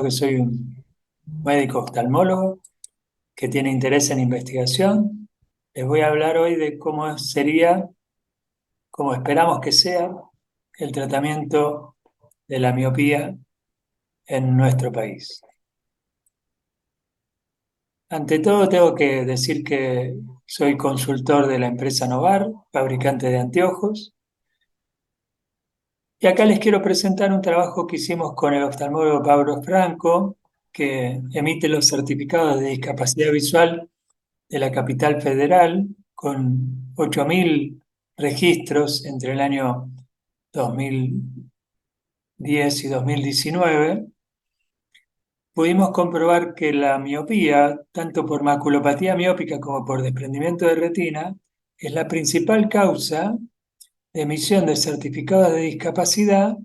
que soy un médico oftalmólogo que tiene interés en investigación. Les voy a hablar hoy de cómo sería, cómo esperamos que sea, el tratamiento de la miopía en nuestro país. Ante todo, tengo que decir que soy consultor de la empresa Novar, fabricante de anteojos, y acá les quiero presentar un trabajo que hicimos con el oftalmólogo Pablo Franco, que emite los certificados de discapacidad visual de la capital federal, con 8.000 registros entre el año 2010 y 2019, pudimos comprobar que la miopía, tanto por maculopatía miópica como por desprendimiento de retina, es la principal causa de emisión de certificados de discapacidad,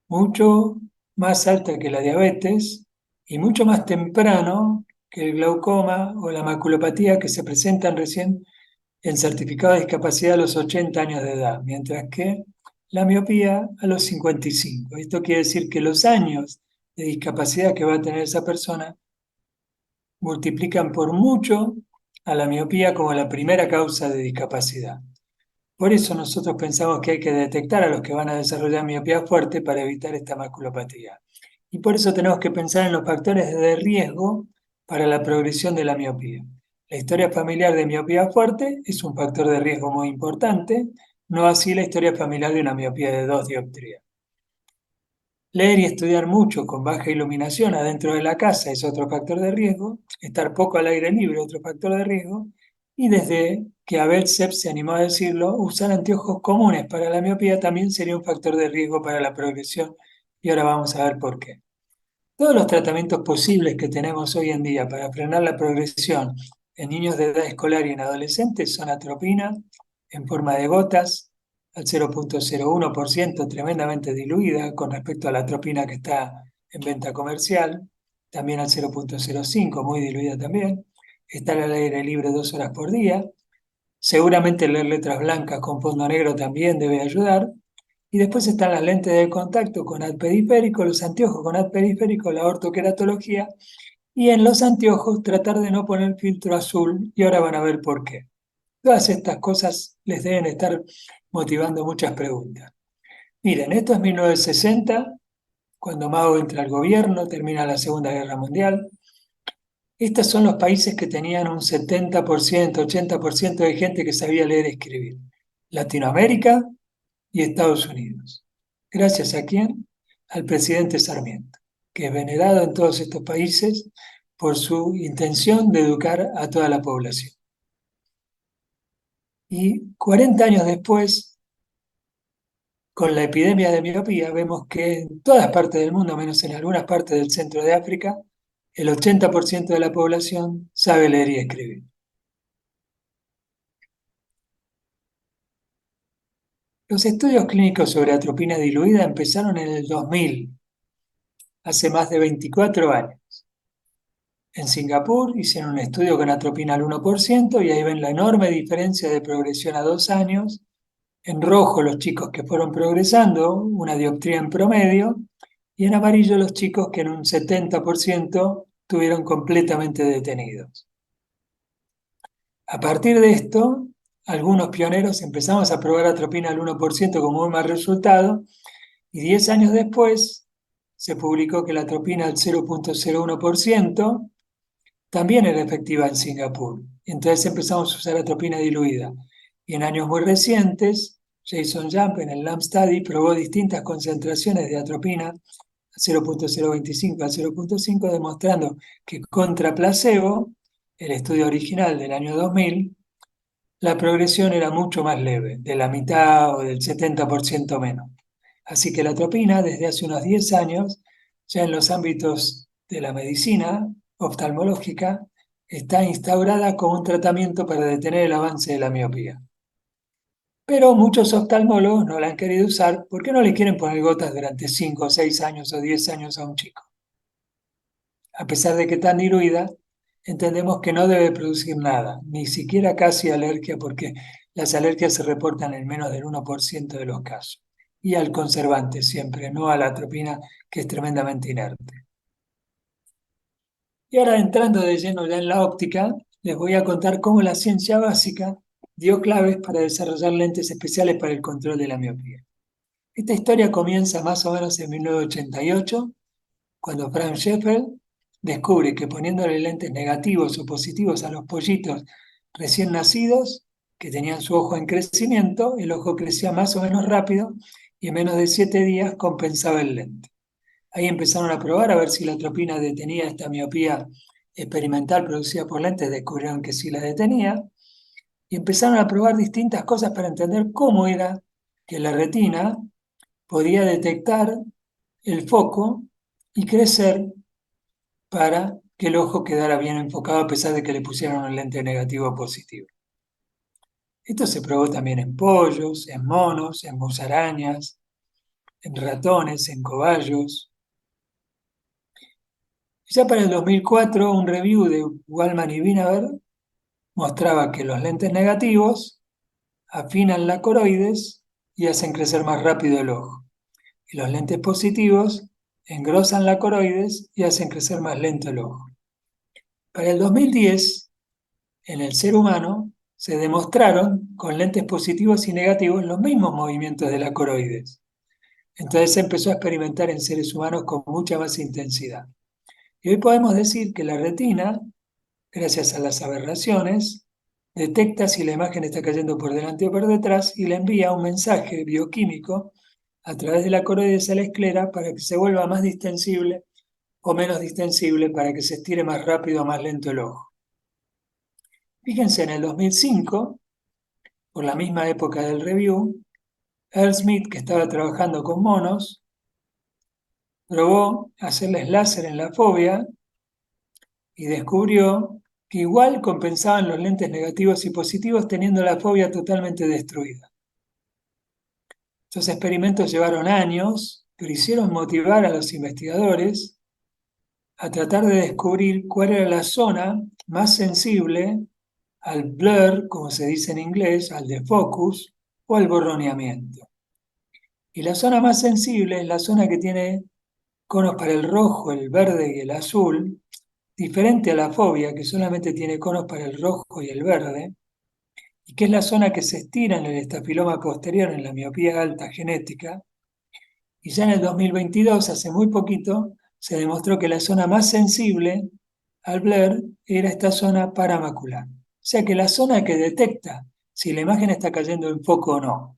mucho más alta que la diabetes y mucho más temprano que el glaucoma o la maculopatía, que se presentan recién el certificado de discapacidad a los 80 años de edad, mientras que la miopía a los 55. Esto quiere decir que los años de discapacidad que va a tener esa persona multiplican por mucho a la miopía como la primera causa de discapacidad. Por eso nosotros pensamos que hay que detectar a los que van a desarrollar miopía fuerte para evitar esta maculopatía. Y por eso tenemos que pensar en los factores de riesgo para la progresión de la miopía. La historia familiar de miopía fuerte es un factor de riesgo muy importante, no así la historia familiar de una miopía de 2 dioptrías. Leer y estudiar mucho con baja iluminación adentro de la casa es otro factor de riesgo, estar poco al aire libre otro factor de riesgo, y desde que Abel Sepp se animó a decirlo, usar anteojos comunes para la miopía también sería un factor de riesgo para la progresión, y ahora vamos a ver por qué. Todos los tratamientos posibles que tenemos hoy en día para frenar la progresión en niños de edad escolar y en adolescentes son atropina en forma de gotas al 0,01%, tremendamente diluida con respecto a la atropina que está en venta comercial, también al 0,05, muy diluida también. Estar al aire libre 2 horas por día. Seguramente leer letras blancas con fondo negro también debe ayudar. Y después están las lentes de contacto con haz periférico, los anteojos con haz periférico, la ortoqueratología, y en los anteojos tratar de no poner filtro azul, y ahora van a ver por qué. Todas estas cosas les deben estar motivando muchas preguntas. Miren, esto es 1960, cuando Mao entra al gobierno, termina la Segunda Guerra Mundial. Estos son los países que tenían un 70%, 80% de gente que sabía leer y escribir. Latinoamérica y Estados Unidos. ¿Gracias a quién? Al presidente Sarmiento, que es venerado en todos estos países por su intención de educar a toda la población. Y 40 años después, con la epidemia de miopía, vemos que en todas partes del mundo, menos en algunas partes del centro de África, el 80% de la población sabe leer y escribir. Los estudios clínicos sobre atropina diluida empezaron en el 2000, hace más de 24 años. En Singapur hicieron un estudio con atropina al 1% y ahí ven la enorme diferencia de progresión a 2 años. En rojo los chicos que fueron progresando, una dioptría en promedio, y en amarillo los chicos que en un 70% tuvieron completamente detenidos. A partir de esto, algunos pioneros empezamos a probar atropina al 1% como un mal resultado, y 10 años después se publicó que la atropina al 0,01% también era efectiva en Singapur. Entonces empezamos a usar atropina diluida. Y en años muy recientes, Jason Jump en el LAMP Study probó distintas concentraciones de atropina a 0,025 a 0,5, demostrando que contra placebo, el estudio original del año 2000, la progresión era mucho más leve, de la mitad o del 70% menos. Así que la atropina, desde hace unos 10 años, ya en los ámbitos de la medicina oftalmológica, está instaurada como un tratamiento para detener el avance de la miopía. Pero muchos oftalmólogos no la han querido usar porque no le quieren poner gotas durante 5, 6 años o 10 años a un chico. A pesar de que tan diluida, entendemos que no debe producir nada, ni siquiera casi alergia, porque las alergias se reportan en menos del 1% de los casos. Y al conservante siempre, no a la atropina, que es tremendamente inerte. Y ahora entrando de lleno ya en la óptica, les voy a contar cómo la ciencia básica dio claves para desarrollar lentes especiales para el control de la miopía. Esta historia comienza más o menos en 1988, cuando Frank Sheffield descubre que poniéndole lentes negativos o positivos a los pollitos recién nacidos, que tenían su ojo en crecimiento, el ojo crecía más o menos rápido y en menos de 7 días compensaba el lente. Ahí empezaron a probar a ver si la atropina detenía esta miopía experimental producida por lentes, descubrieron que sí la detenía, y empezaron a probar distintas cosas para entender cómo era que la retina podía detectar el foco y crecer para que el ojo quedara bien enfocado a pesar de que le pusieran un lente negativo o positivo. Esto se probó también en pollos, en monos, en musarañas, en ratones, en cobayos. Ya para el 2004, un review de Wallman y Wiener mostraba que los lentes negativos afinan la coroides y hacen crecer más rápido el ojo. Y los lentes positivos engrosan la coroides y hacen crecer más lento el ojo. Para el 2010, en el ser humano, se demostraron con lentes positivos y negativos los mismos movimientos de la coroides. Entonces se empezó a experimentar en seres humanos con mucha más intensidad. Y hoy podemos decir que la retina, gracias a las aberraciones, detecta si la imagen está cayendo por delante o por detrás y le envía un mensaje bioquímico a través de la coroides a la esclera para que se vuelva más distensible o menos distensible para que se estire más rápido o más lento el ojo. Fíjense, en el 2005, por la misma época del review, Earl Smith, que estaba trabajando con monos, probó hacerles láser en la fobia y descubrió que igual compensaban los lentes negativos y positivos teniendo la fobia totalmente destruida. Estos experimentos llevaron años, pero hicieron motivar a los investigadores a tratar de descubrir cuál era la zona más sensible al blur, como se dice en inglés, al defocus o al borroneamiento. Y la zona más sensible es la zona que tiene conos para el rojo, el verde y el azul, diferente a la fobia, que solamente tiene conos para el rojo y el verde, y que es la zona que se estira en el estafiloma posterior en la miopía alta genética. Y ya en el 2022, hace muy poquito, se demostró que la zona más sensible al blur era esta zona paramacular. O sea que la zona que detecta si la imagen está cayendo en foco o no,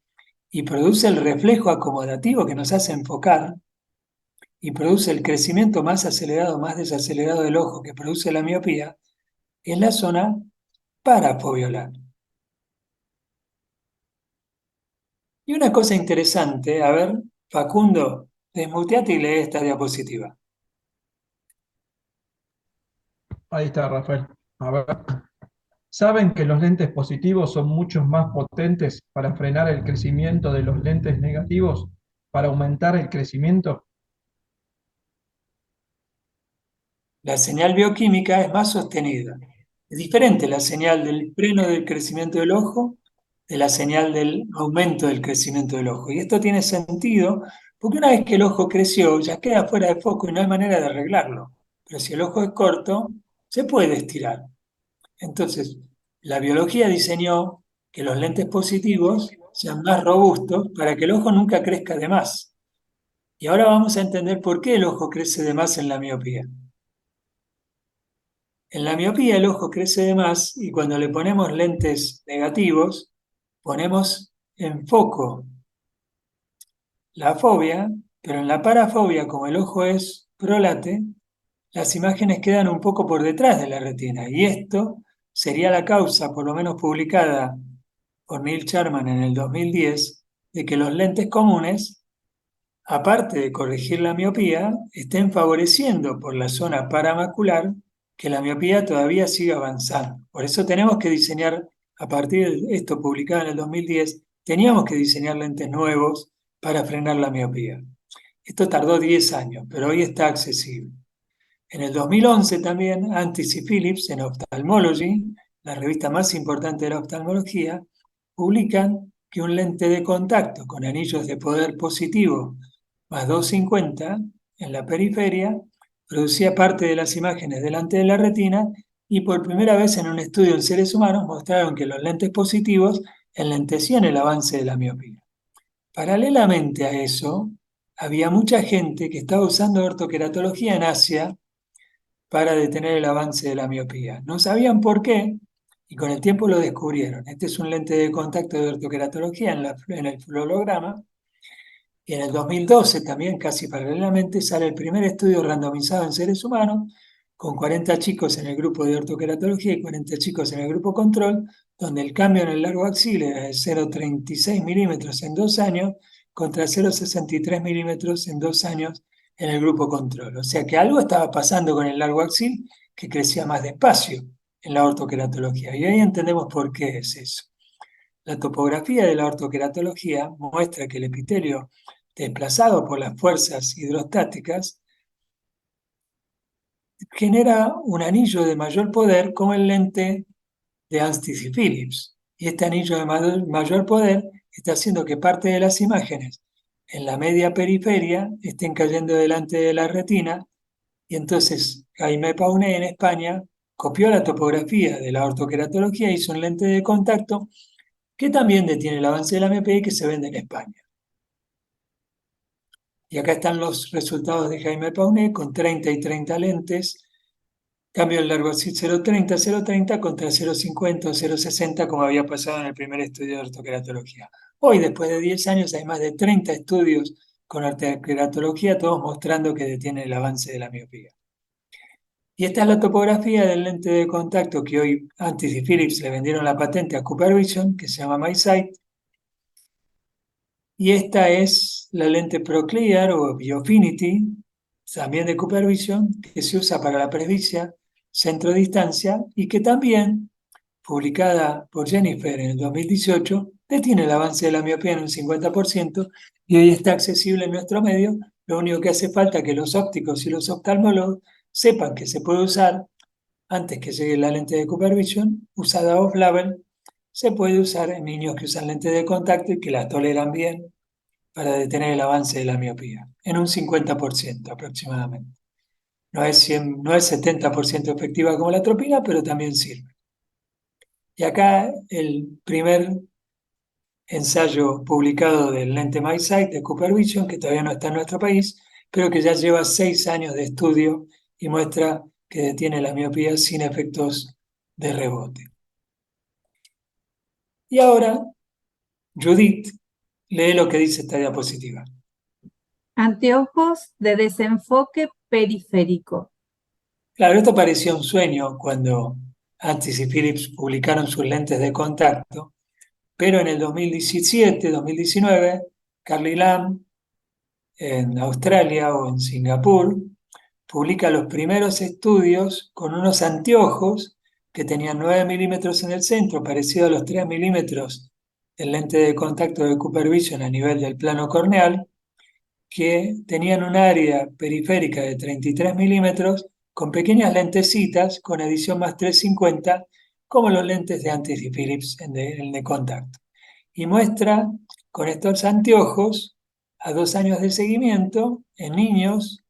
y produce el reflejo acomodativo que nos hace enfocar, y produce el crecimiento más acelerado o más desacelerado del ojo que produce la miopía, es la zona parafobiolar. Y una cosa interesante, a ver, Facundo, desmuteate y lee esta diapositiva. Ahí está, Rafael. A ver. ¿Saben que los lentes positivos son mucho más potentes para frenar el crecimiento de los lentes negativos, para aumentar el crecimiento? La señal bioquímica es más sostenida. Es diferente la señal del freno del crecimiento del ojo de la señal del aumento del crecimiento del ojo. Y esto tiene sentido porque una vez que el ojo creció ya queda fuera de foco y no hay manera de arreglarlo. Pero si el ojo es corto, se puede estirar. Entonces, la biología diseñó que los lentes positivos sean más robustos para que el ojo nunca crezca de más. Y ahora vamos a entender por qué el ojo crece de más en la miopía. En la miopía el ojo crece de más y cuando le ponemos lentes negativos, ponemos en foco la fobia, pero en la parafobia, como el ojo es prolate, las imágenes quedan un poco por detrás de la retina. Y esto sería la causa, por lo menos publicada por Neil Sherman en el 2010, de que los lentes comunes, aparte de corregir la miopía, estén favoreciendo por la zona paramacular que la miopía todavía siga avanzando. Por eso tenemos que diseñar, a partir de esto publicado en el 2010, teníamos que diseñar lentes nuevos para frenar la miopía. Esto tardó 10 años, pero hoy está accesible. En el 2011 también, Antis y Phillips, en Ophthalmology, la revista más importante de la oftalmología, publican que un lente de contacto con anillos de poder positivo más 250 en la periferia producía parte de las imágenes delante de la retina y por primera vez en un estudio en seres humanos mostraron que los lentes positivos enlentecían el avance de la miopía. Paralelamente a eso, había mucha gente que estaba usando ortoqueratología en Asia para detener el avance de la miopía. No sabían por qué y con el tiempo lo descubrieron. Este es un lente de contacto de ortoqueratología en el fluorograma. Y en el 2012 también, casi paralelamente, sale el primer estudio randomizado en seres humanos, con 40 chicos en el grupo de ortoqueratología y 40 chicos en el grupo control, donde el cambio en el largo axil era de 0,36 milímetros en 2 años contra 0,63 milímetros en 2 años en el grupo control. O sea que algo estaba pasando con el largo axil que crecía más despacio en la ortoqueratología. Y ahí entendemos por qué es eso. La topografía de la ortoqueratología muestra que el epitelio desplazado por las fuerzas hidrostáticas genera un anillo de mayor poder como el lente de Anstitz y Phillips. Y este anillo de mayor poder está haciendo que parte de las imágenes en la media periferia estén cayendo delante de la retina y entonces Jaime Pauné en España copió la topografía de la ortoqueratología e hizo un lente de contacto que también detiene el avance de la miopía y que se vende en España. Y acá están los resultados de Jaime Pauné con 30 y 30 lentes. Cambio el largo así 0,30, 0,30 contra 0,50 o 0,60 como había pasado en el primer estudio de ortoqueratología. Hoy, después de 10 años, hay más de 30 estudios con ortoqueratología, todos mostrando que detiene el avance de la miopía. Y esta es la topografía del lente de contacto que hoy Antis y Philips le vendieron la patente a CooperVision, que se llama MySight. Y esta es la lente ProClear o Biofinity, también de CooperVision, que se usa para la presbicia, centro-distancia, y que también, publicada por Jennifer en el 2018, detiene el avance de la miopía en un 50% y hoy está accesible en nuestro medio. Lo único que hace falta es que los ópticos y los oftalmólogos sepan que se puede usar antes que llegue la lente de CooperVision, usada off-label, se puede usar en niños que usan lentes de contacto y que las toleran bien para detener el avance de la miopía, en un 50% aproximadamente. No es 70% efectiva como la atropina, pero también sirve. Y acá el primer ensayo publicado del lente MySight de CooperVision, que todavía no está en nuestro país, pero que ya lleva 6 años de estudio y muestra que detiene la miopía sin efectos de rebote. Y ahora, Judith, lee lo que dice esta diapositiva. Anteojos de desenfoque periférico. Claro, esto parecía un sueño cuando Antis y Philips publicaron sus lentes de contacto, pero en el 2017, 2019, Carly Lam en Australia o en Singapur publica los primeros estudios con unos anteojos que tenían 9 milímetros en el centro, parecido a los 3 milímetros del lente de contacto de CooperVision a nivel del plano corneal, que tenían un área periférica de 33 milímetros con pequeñas lentecitas con edición más 350, como los lentes de Antis y Philips en de contacto. Y muestra con estos anteojos a 2 años de seguimiento en niños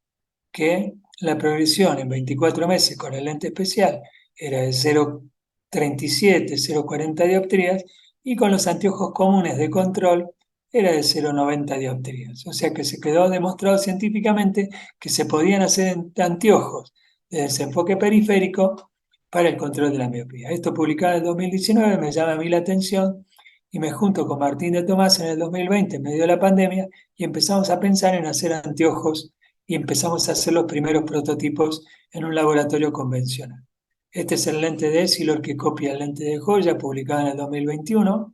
que la progresión en 24 meses con el lente especial era de 0,37, 0,40 dioptrías y con los anteojos comunes de control era de 0,90 dioptrías. O sea que se quedó demostrado científicamente que se podían hacer anteojos de desenfoque periférico para el control de la miopía. Esto publicado en el 2019 me llama a mí la atención y me junto con Martín de Tomás en el 2020, en medio de la pandemia, y empezamos a pensar en hacer anteojos y empezamos a hacer los primeros prototipos en un laboratorio convencional. Este es el lente de Essilor que copia el lente de Joya, publicado en el 2021.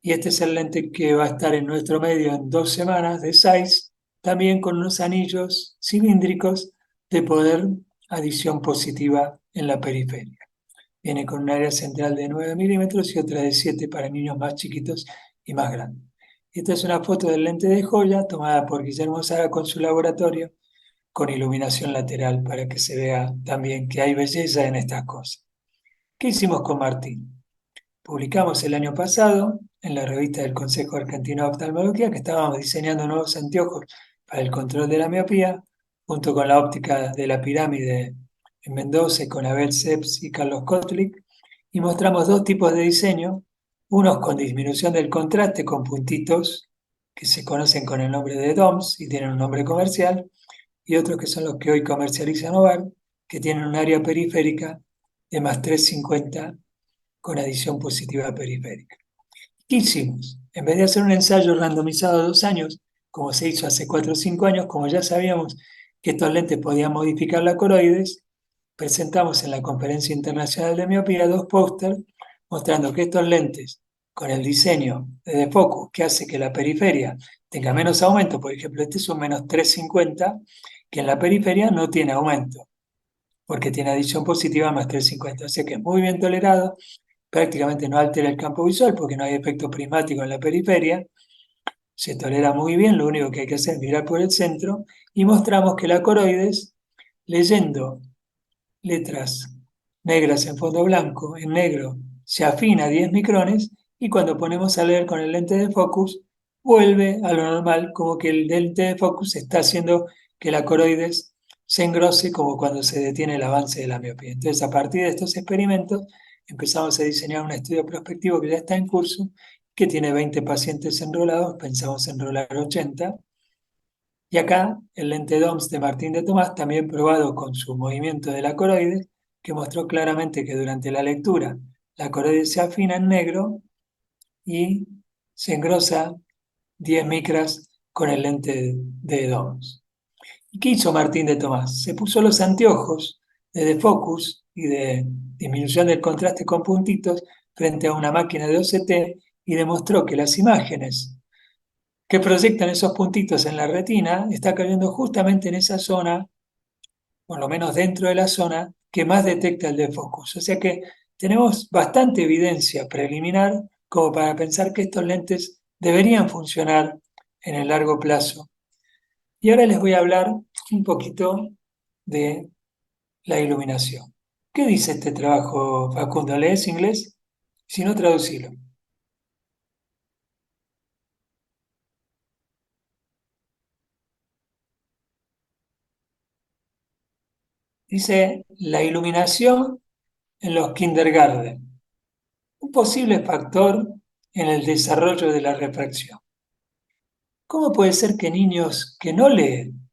Y este es el lente que va a estar en nuestro medio en 2 semanas de Zeiss, también con unos anillos cilíndricos de poder adición positiva en la periferia. Viene con un área central de 9 milímetros y otra de 7 para niños más chiquitos y más grandes. Esta es una foto del lente de Joya tomada por Guillermo Sara con su laboratorio con iluminación lateral para que se vea también que hay belleza en estas cosas. ¿Qué hicimos con Martín? Publicamos el año pasado en la revista del Consejo Argentino de Oftalmología que estábamos diseñando nuevos anteojos para el control de la miopía, junto con la óptica de la pirámide en Mendoza, con Abel Seps y Carlos Kotlik, y mostramos dos tipos de diseño, unos con disminución del contraste con puntitos que se conocen con el nombre de DOMS y tienen un nombre comercial, y otros que son los que hoy comercializa Novar, que tienen un área periférica de más 350 con adición positiva periférica. ¿Qué hicimos? En vez de hacer un ensayo randomizado de 2 años, como se hizo hace 4 o 5 años, como ya sabíamos que estos lentes podían modificar la coroides, presentamos en la Conferencia Internacional de Miopía dos pósters mostrando que estos lentes, con el diseño de defocus que hace que la periferia tenga menos aumento, por ejemplo, este es un menos 350, que en la periferia no tiene aumento, porque tiene adición positiva más 350, o sea que es muy bien tolerado, prácticamente no altera el campo visual porque no hay efecto prismático en la periferia, se tolera muy bien, lo único que hay que hacer es mirar por el centro, y mostramos que la coroides, leyendo letras negras en fondo blanco, en negro, se afina a 10 micrones, y cuando ponemos a leer con el lente de focus, vuelve a lo normal, como que el lente de focus está haciendo que la coroides se engrose como cuando se detiene el avance de la miopía. Entonces, a partir de estos experimentos, empezamos a diseñar un estudio prospectivo que ya está en curso, que tiene 20 pacientes enrolados, pensamos enrolar 80, y acá el lente DOMS de Martín de Tomás, también probado con su movimiento de la coroides, que mostró claramente que durante la lectura la coroides se afina en negro y se engrosa 10 micras con el lente de DOMS. ¿Y qué hizo Martín de Tomás? Se puso los anteojos de defocus y de disminución del contraste con puntitos frente a una máquina de OCT y demostró que las imágenes que proyectan esos puntitos en la retina está cayendo justamente en esa zona, por lo menos dentro de la zona, que más detecta el defocus. O sea que tenemos bastante evidencia preliminar como para pensar que estos lentes deberían funcionar en el largo plazo. Y ahora les voy a hablar un poquito de la iluminación. ¿Qué dice este trabajo, Facundo? ¿Lees inglés? Si no, traducilo. Dice, la iluminación en los kindergarten, un posible factor en el desarrollo de la refracción. ¿Cómo puede ser que niños que no leen,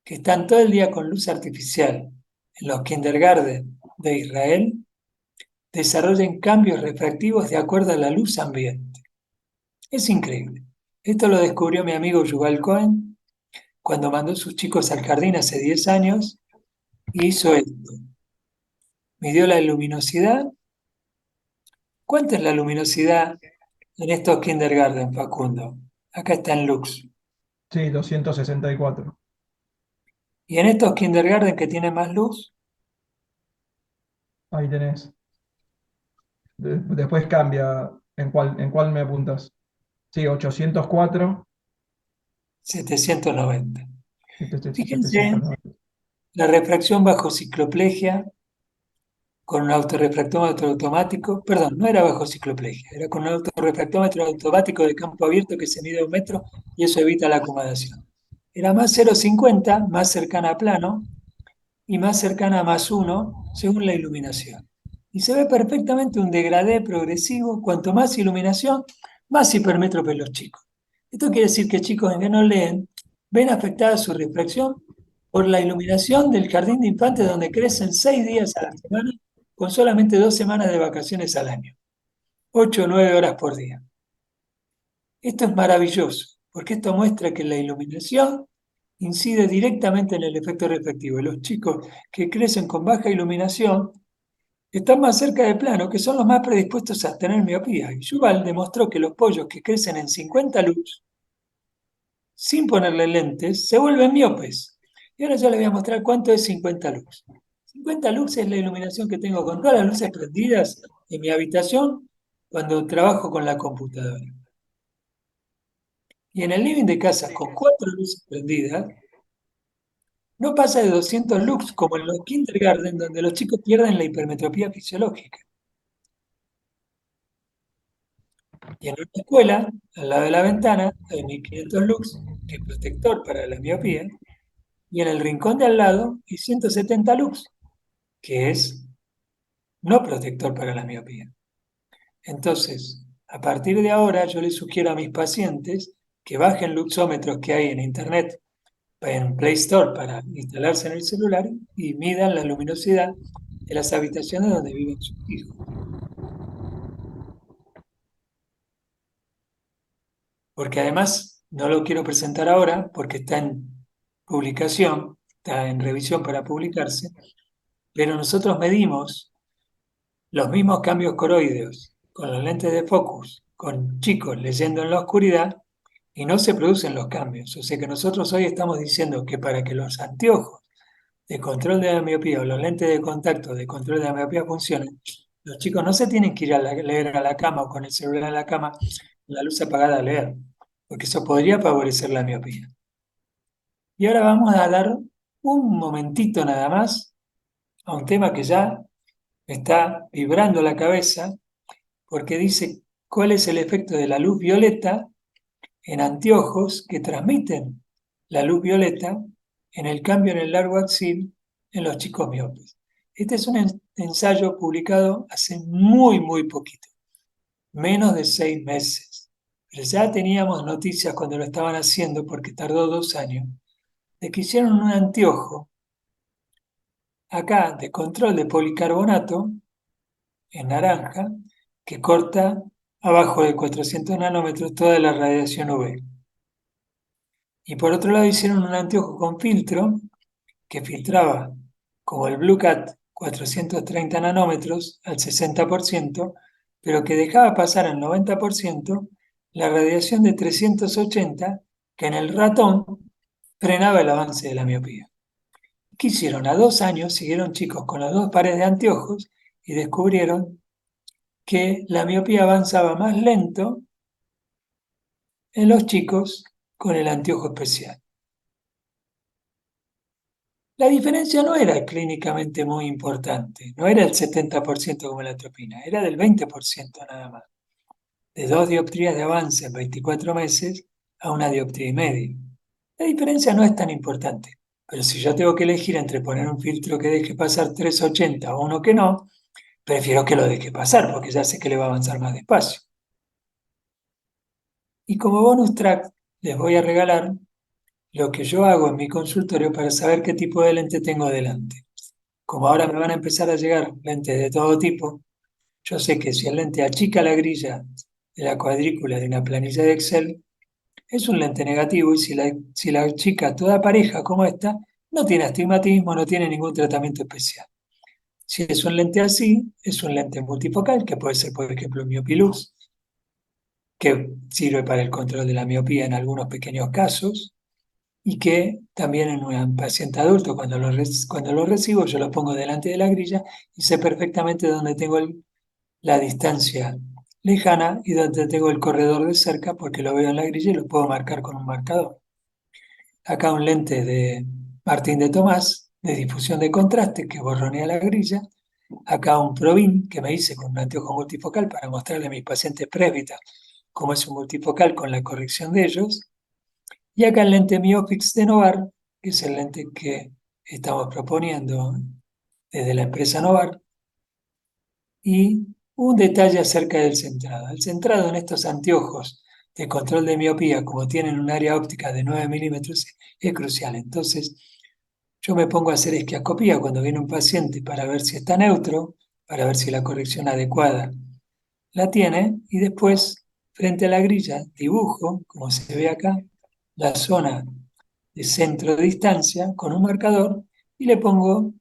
que están todo el día con luz artificial en los kindergarten de Israel, desarrollen cambios refractivos de acuerdo a la luz ambiente? Es increíble. Esto lo descubrió mi amigo Yuval Cohen cuando mandó a sus chicos al jardín hace 10 años y hizo esto. Midió la luminosidad. ¿Cuánta es la luminosidad en estos kindergarten, Facundo? Acá está en lux. Sí, 264. Y en estos kindergarten que tienen más luz, Ahí tenés. Después cambia en cuál me apuntas. Sí, 804 790. y Fíjense 790. la refracción bajo cicloplegia con un autorrefractómetro automático, perdón, no era bajo cicloplegia, era con un autorrefractómetro automático de campo abierto que se mide a 1 metro y eso evita la acomodación. Era más 0,50, más cercana a plano, y más cercana a +1 según la iluminación. Y se ve perfectamente un degradé progresivo. Cuanto más iluminación, más hipermétropes los chicos. Esto quiere decir que chicos que no leen ven afectada su refracción por la iluminación del jardín de infantes donde crecen 6 días a la semana con solamente 2 semanas de vacaciones al año, 8 o 9 horas por día. Esto es maravilloso, porque esto muestra que la iluminación incide directamente en el efecto refractivo. Los chicos que crecen con baja iluminación están más cerca de plano, que son los más predispuestos a tener miopía. Y Yuval demostró que los pollos que crecen en 50 lux, sin ponerle lentes, se vuelven miopes. Y ahora yo les voy a mostrar cuánto es 50 lux. 50 lux es la iluminación que tengo con todas las luces prendidas en mi habitación cuando trabajo con la computadora. Y en el living de casa con 4 luces prendidas, no pasa de 200 lux como en los kindergarten donde los chicos pierden la hipermetropía fisiológica. Y en una escuela, al lado de la ventana, hay 1500 lux, que es protector para la miopía, y en el rincón de al lado hay 170 lux, que es no protector para la miopía. Entonces, a partir de ahora yo les sugiero a mis pacientes que bajen luxómetros que hay en internet, en Play Store para instalarse en el celular y midan la luminosidad de las habitaciones donde viven sus hijos. Porque además no lo quiero presentar ahora porque está en publicación, está en revisión para publicarse, pero nosotros medimos los mismos cambios coroideos con los lentes de focus, con chicos leyendo en la oscuridad y no se producen los cambios. O sea que nosotros hoy estamos diciendo que para que los anteojos de control de la miopía o los lentes de contacto de control de la miopía funcionen, los chicos no se tienen que ir a leer a la cama o con el celular en la cama, con la luz apagada a leer, porque eso podría favorecer la miopía. Y ahora vamos a dar un momentito nada más a un tema que ya me está vibrando la cabeza, porque dice cuál es el efecto de la luz violeta en anteojos que transmiten la luz violeta en el cambio en el largo axil en los chicos miopes. Este es un ensayo publicado hace muy poquito, menos de 6 meses. Pero ya teníamos noticias cuando lo estaban haciendo, porque tardó 2 años, de que hicieron un anteojo acá de control de policarbonato en naranja que corta abajo de 400 nanómetros toda la radiación UV. Y por otro lado hicieron un anteojo con filtro que filtraba, como el Blue Cat, 430 nanómetros al 60%, pero que dejaba pasar al 90% la radiación de 380 que en el ratón frenaba el avance de la miopía. ¿Qué hicieron? A 2 años siguieron chicos con las 2 pares de anteojos y descubrieron que la miopía avanzaba más lento en los chicos con el anteojo especial. La diferencia no era clínicamente muy importante, no era el 70% como la atropina, era del 20% nada más. De 2 dioptrías de avance en 24 meses a 1 dioptría y media. La diferencia no es tan importante, pero si yo tengo que elegir entre poner un filtro que deje pasar 380 o uno que no, prefiero que lo deje pasar porque ya sé que le va a avanzar más despacio. Y como bonus track les voy a regalar lo que yo hago en mi consultorio para saber qué tipo de lente tengo delante. Como ahora me van a empezar a llegar lentes de todo tipo, yo sé que si el lente achica la grilla de la cuadrícula de una planilla de Excel, es un lente negativo y si la achica toda pareja como esta, no tiene astigmatismo, no tiene ningún tratamiento especial. Si es un lente así, es un lente multifocal, que puede ser, por ejemplo, miopilux, que sirve para el control de la miopía en algunos pequeños casos, y que también en un paciente adulto, cuando lo recibo, yo lo pongo delante de la grilla y sé perfectamente dónde tengo la distancia lejana y dónde tengo el corredor de cerca, porque lo veo en la grilla y lo puedo marcar con un marcador. Acá un lente de Martín de Tomás, de difusión de contraste, que borronea la grilla. Acá un Provin que me hice con un anteojo multifocal para mostrarle a mis pacientes presbitas cómo es un multifocal con la corrección de ellos. Y acá el lente Miofix de Novar, que es el lente que estamos proponiendo desde la empresa Novar. Y un detalle acerca del centrado. El centrado en estos anteojos de control de miopía, como tienen un área óptica de 9 milímetros, es crucial. Entonces, yo me pongo a hacer esquiascopía cuando viene un paciente para ver si está neutro, para ver si la corrección adecuada la tiene, y después, frente a la grilla, dibujo, como se ve acá, la zona de centro de distancia con un marcador y le pongo,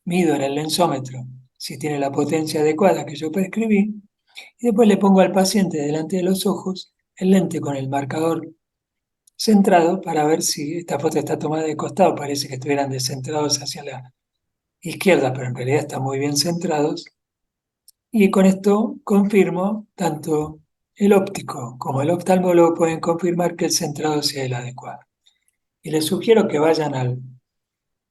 mido en el lensómetro si tiene la potencia adecuada que yo prescribí, y después le pongo al paciente delante de los ojos el lente con el marcador centrado para ver si esta foto está tomada de costado, parece que estuvieran descentrados hacia la izquierda, pero en realidad están muy bien centrados. Y con esto confirmo, tanto el óptico como el oftalmólogo pueden confirmar que el centrado sea el adecuado. Y les sugiero que vayan al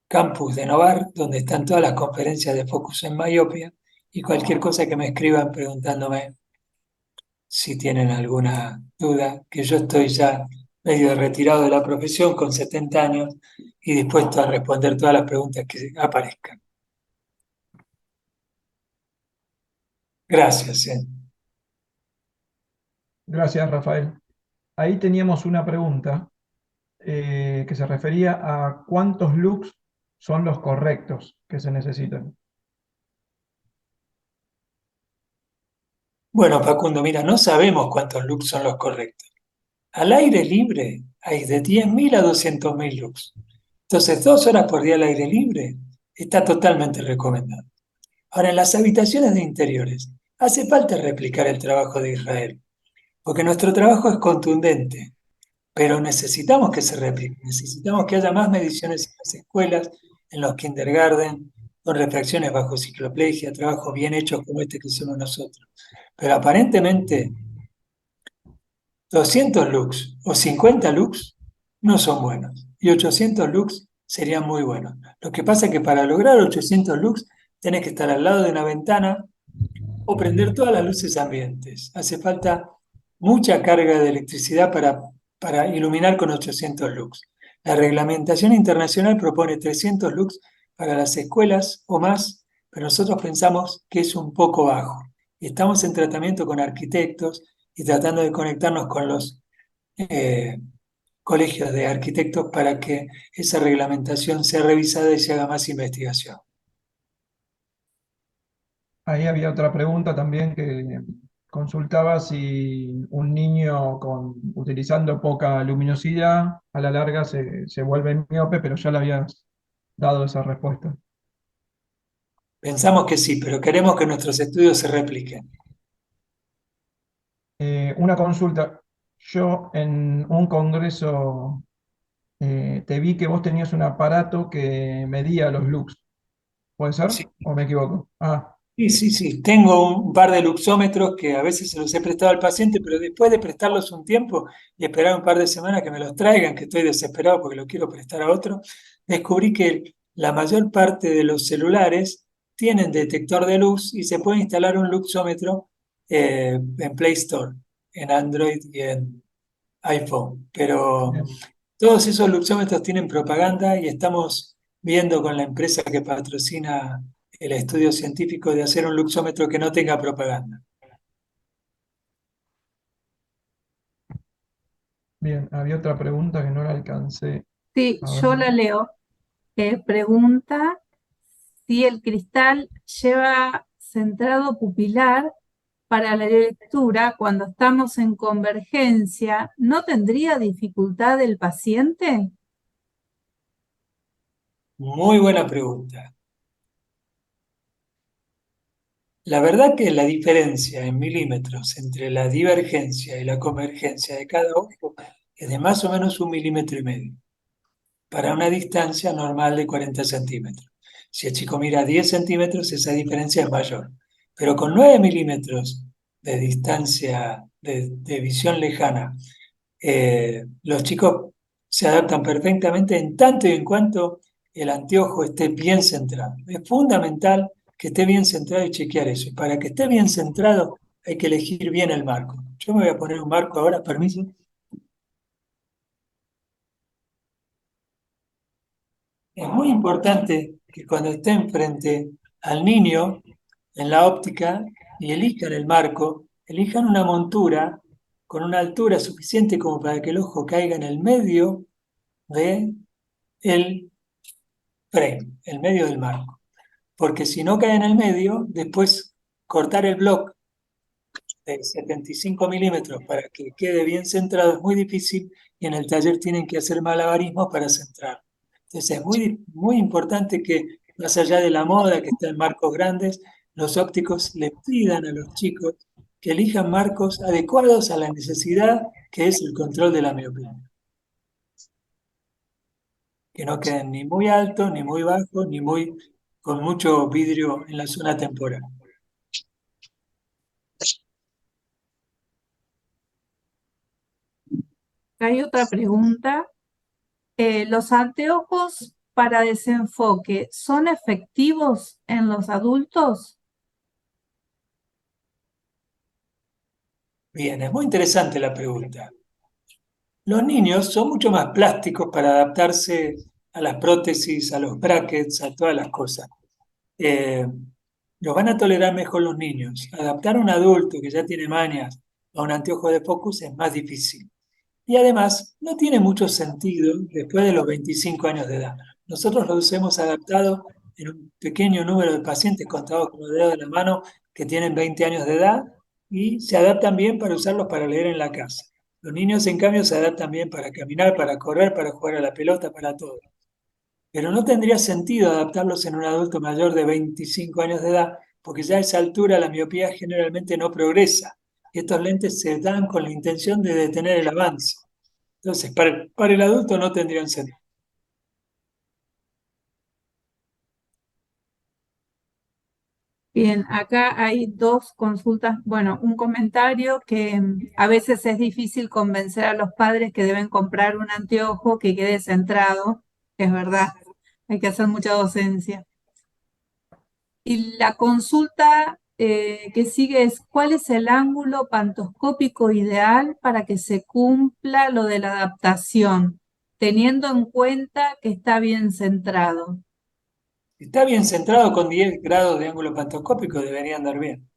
campus de Novar, donde están todas las conferencias de Focus en Myopia, y cualquier cosa que me escriban preguntándome si tienen alguna duda, que yo estoy ya medio retirado de la profesión con 70 años y dispuesto a responder todas las preguntas que aparezcan. Gracias. Gracias, Rafael. Ahí teníamos una pregunta que se refería a cuántos looks son los correctos que se necesitan. Bueno, Facundo, mira, no sabemos cuántos looks son los correctos. Al aire libre hay de 10.000 a 200.000 lux. Entonces, 2 horas por día al aire libre está totalmente recomendado. Ahora, en las habitaciones de interiores, hace falta replicar el trabajo de Israel, porque nuestro trabajo es contundente, pero necesitamos que se replique, necesitamos que haya más mediciones en las escuelas, en los kindergarten, con refracciones bajo cicloplegia, trabajos bien hechos como este que hicimos nosotros. Pero aparentemente 200 lux o 50 lux no son buenos y 800 lux serían muy buenos. Lo que pasa es que para lograr 800 lux tenés que estar al lado de una ventana o prender todas las luces ambientes. Hace falta mucha carga de electricidad para iluminar con 800 lux. La reglamentación internacional propone 300 lux para las escuelas o más, pero nosotros pensamos que es un poco bajo. Y estamos en tratamiento con arquitectos y tratando de conectarnos con los eh, colegios de arquitectos para que esa reglamentación sea revisada y se haga más investigación. Ahí había otra pregunta también que consultaba si un niño utilizando poca luminosidad a la larga se vuelve miope, pero ya le habías dado esa respuesta. Pensamos que sí, pero queremos que nuestros estudios se repliquen. Una consulta. Yo en un congreso te vi que vos tenías un aparato que medía los lux. ¿Puede ser? Sí, ¿O me equivoco? Ah, sí, sí, sí. Tengo un par de luxómetros que a veces se los he prestado al paciente, pero después de prestarlos un tiempo y esperar un par de semanas que me los traigan, que estoy desesperado porque lo quiero prestar a otro, descubrí que la mayor parte de los celulares tienen detector de luz y se puede instalar un luxómetro en Play Store, en Android y en iPhone. Pero bien, todos esos luxómetros tienen propaganda y estamos viendo con la empresa que patrocina el estudio científico de hacer un luxómetro que no tenga propaganda. bien. Había otra pregunta que no la alcancé Sí, a ver. yo la leo. Pregunta si el cristal lleva centrado pupilar para la lectura cuando estamos en convergencia, ¿no tendría dificultad el paciente? Muy buena pregunta. La verdad que la diferencia en milímetros entre la divergencia y la convergencia de cada ojo es de más o menos 1,5 milímetros para una distancia normal de 40 centímetros. Si el chico mira 10 centímetros, esa diferencia es mayor. Pero con 9 milímetros de distancia de visión lejana, los chicos se adaptan perfectamente en tanto y en cuanto el anteojo esté bien centrado. Es fundamental que esté bien centrado y chequear eso. Y para que esté bien centrado hay que elegir bien el marco. Yo me voy a poner un marco ahora, permiso. Es muy importante que cuando estén frente al niño en la óptica y elijan el marco, elijan una montura con una altura suficiente como para que el ojo caiga en el medio de el frame, el medio del marco. Porque si no cae en el medio, después cortar el block de 75 milímetros para que quede bien centrado es muy difícil y en el taller tienen que hacer malabarismos para centrar. Entonces es muy importante que, más allá de la moda que está en marcos grandes, los ópticos le pidan a los chicos que elijan marcos adecuados a la necesidad que es el control de la miopía. Que no queden ni muy altos, ni muy bajos, ni muy con mucho vidrio en la zona temporal. Hay otra pregunta. ¿Los anteojos para desenfoque son efectivos en los adultos? Bien, es muy interesante la pregunta. Los niños son mucho más plásticos para adaptarse a las prótesis, a los brackets, a todas las cosas. Eh, los van a tolerar mejor los niños. Adaptar a un adulto que ya tiene mañas a un anteojo de focus es más difícil. Y además, no tiene mucho sentido después de los 25 años de edad. Nosotros los hemos adaptado en un pequeño número de pacientes contados con los dedos de la mano que tienen 20 años de edad y se adaptan bien para usarlos para leer en la casa. Los niños, en cambio, se adaptan bien para caminar, para correr, para jugar a la pelota, para todo. Pero no tendría sentido adaptarlos en un adulto mayor de 25 años de edad, porque ya a esa altura la miopía generalmente no progresa. Y estos lentes se dan con la intención de detener el avance. Entonces, para el adulto no tendrían sentido. Bien, acá hay dos consultas, bueno, un comentario que a veces es difícil convencer a los padres que deben comprar un anteojo que quede centrado, es verdad, hay que hacer mucha docencia. Y la consulta que sigue es, ¿cuál es el ángulo pantoscópico ideal para que se cumpla lo de la adaptación, teniendo en cuenta que está bien centrado? Si está bien centrado con 10 grados de ángulo pantoscópico, debería andar bien.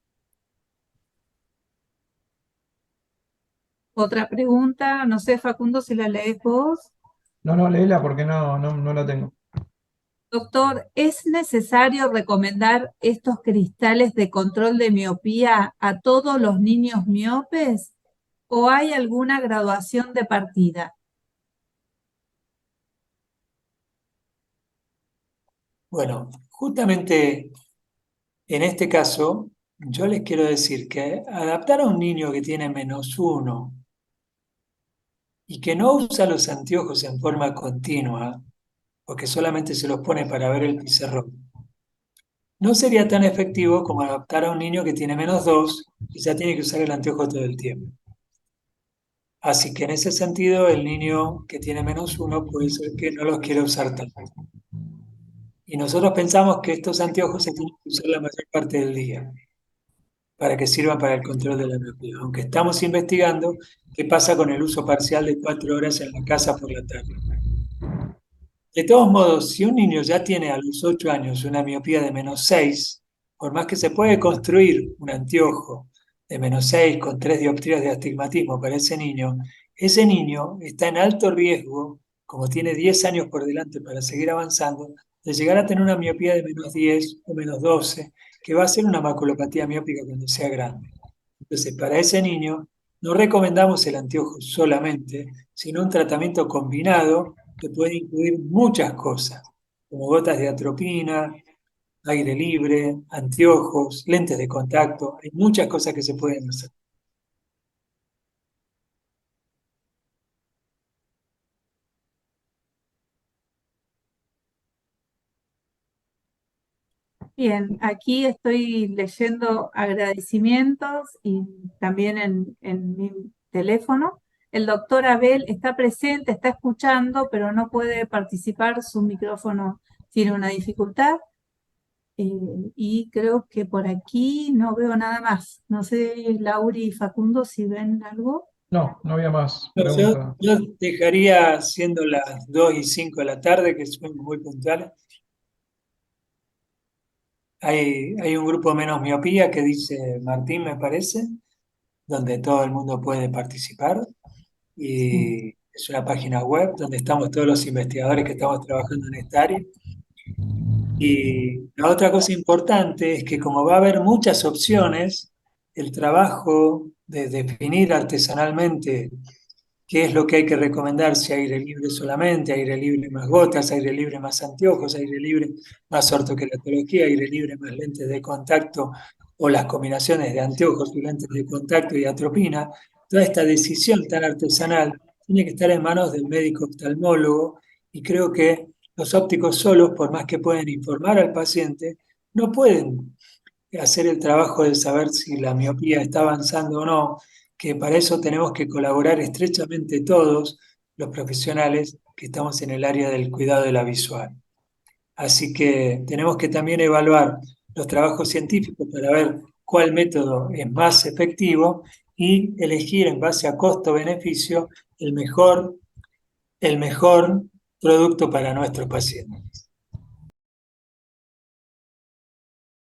Otra pregunta, no sé, Facundo, si la lees vos. No, no, léela porque no la tengo. Doctor, ¿es necesario recomendar estos cristales de control de miopía a todos los niños miopes o hay alguna graduación de partida? Bueno, justamente en este caso, yo les quiero decir que adaptar a un niño que tiene -1 y que no usa los anteojos en forma continua, porque solamente se los pone para ver el pizarrón, no sería tan efectivo como adaptar a un niño que tiene -2 y ya tiene que usar el anteojo todo el tiempo. Así que en ese sentido, el niño que tiene -1 puede ser que no los quiera usar tanto. Y nosotros pensamos que estos anteojos se tienen que usar la mayor parte del día para que sirvan para el control de la miopía, aunque estamos investigando qué pasa con el uso parcial de 4 horas en la casa por la tarde. De todos modos, si un niño ya tiene a los 8 años una miopía de -6, por más que se puede construir un anteojo de -6 con 3 dioptrías de astigmatismo para ese niño está en alto riesgo, como tiene 10 años por delante para seguir avanzando, de llegar a tener una miopía de -10 o -12, que va a ser una maculopatía miópica cuando sea grande. Entonces, para ese niño, no recomendamos el anteojo solamente, sino un tratamiento combinado que puede incluir muchas cosas, como gotas de atropina, aire libre, anteojos, lentes de contacto. Hay muchas cosas que se pueden hacer. Bien, aquí estoy leyendo agradecimientos y también en mi teléfono. El doctor Abel está presente, está escuchando, pero no puede participar, su micrófono tiene una dificultad. Y creo que por aquí no veo nada más. No sé, Lauri y Facundo, si ven algo. No, no había más No, Yo, preguntas. yo dejaría siendo las 2:05 de la tarde, que son muy puntuales. Hay un grupo menos miopía que dice Martín, me parece, donde todo el mundo puede participar. Sí. Y es una página web donde estamos todos los investigadores que estamos trabajando en esta área. Y la otra cosa importante es que como va a haber muchas opciones, el trabajo de definir artesanalmente qué es lo que hay que recomendar, si aire libre solamente, aire libre más gotas, aire libre más anteojos, aire libre más ortoqueratología, aire libre más lentes de contacto o las combinaciones de anteojos y lentes de contacto y atropina, toda esta decisión tan artesanal tiene que estar en manos del médico oftalmólogo y creo que los ópticos solos, por más que pueden informar al paciente, no pueden hacer el trabajo de saber si la miopía está avanzando o no, que para eso tenemos que colaborar estrechamente todos los profesionales que estamos en el área del cuidado de la visual. Así que tenemos que también evaluar los trabajos científicos para ver cuál método es más efectivo y elegir en base a costo-beneficio el mejor producto para nuestros pacientes.